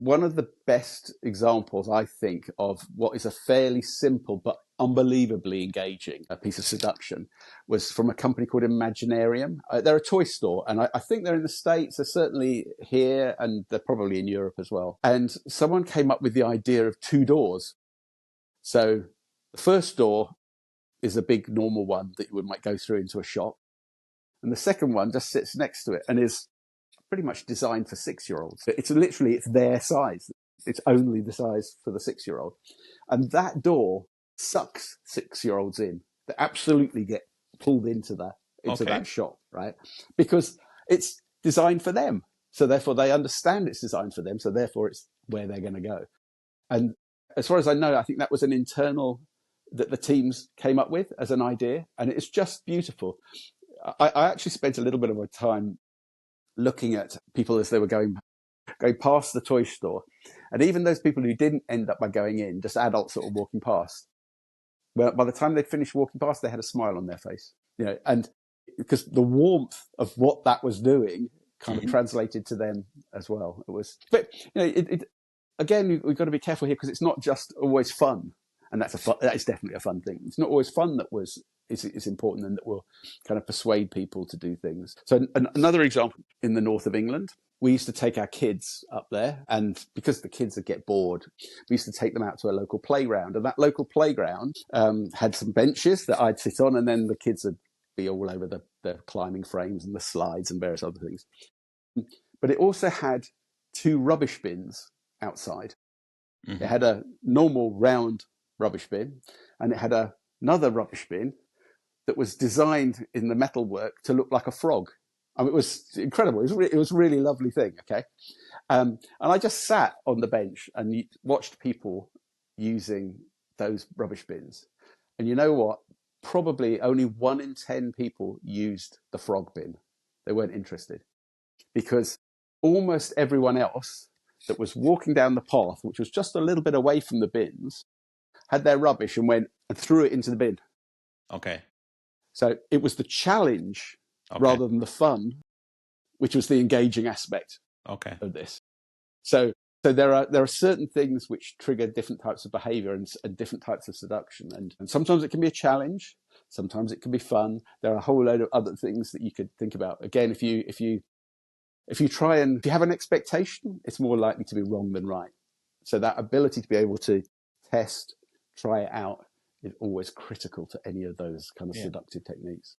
one of the best examples, I think, of what is a fairly simple but unbelievably engaging piece of seduction was from a company called Imaginarium. They're a toy store, and I think they're in the States. They're certainly here, and they're probably in Europe as well. And someone came up with the idea of 2 doors. So the first door is a big normal one that you might go through into a shop. And the second one just sits next to it and is pretty much designed for 6-year-olds. It's their size. It's only the size for the 6-year-old. And that door sucks 6-year-olds in. They absolutely get pulled into that shop, right? Because it's designed for them. So therefore they understand it's designed for them. So therefore it's where they're going to go. And as far as I know, I think that was an internal that the teams came up with as an idea. And it's just beautiful. I actually spent a little bit of my time looking at people as they were going past the toy store. And even those people who didn't end up by going in, just adults that were walking past, well, by the time they'd finished walking past, they had a smile on their face. And because the warmth of what that was doing kind of translated to them as well. But again, we've got to be careful here because it's not just always fun. And that is definitely a fun thing. It's not always fun is important and that will kind of persuade people to do things. So another example in the north of England, we used to take our kids up there, and because the kids would get bored, we used to take them out to a local playground, and that local playground had some benches that I'd sit on, and then the kids would be all over the climbing frames and the slides and various other things. But it also had 2 rubbish bins outside. It had a normal round rubbish bin, and it had another rubbish bin that was designed in the metalwork to look like a frog. I mean, it was incredible. It was a really lovely thing. Okay. And I just sat on the bench and watched people using those rubbish bins. And you know what? Probably only 1 in 10 people used the frog bin. They weren't interested because almost everyone else that was walking down the path, which was just a little bit away from the bins, had their rubbish and went and threw it into the bin. Okay. So it was the challenge rather than the fun, which was the engaging aspect of this. So there are certain things which trigger different types of behavior and different types of seduction. And sometimes it can be a challenge. Sometimes it can be fun. There are a whole load of other things that you could think about. Again, if you have an expectation, it's more likely to be wrong than right. So that ability to be able to test, try it out, is always critical to any of those kind of seductive techniques.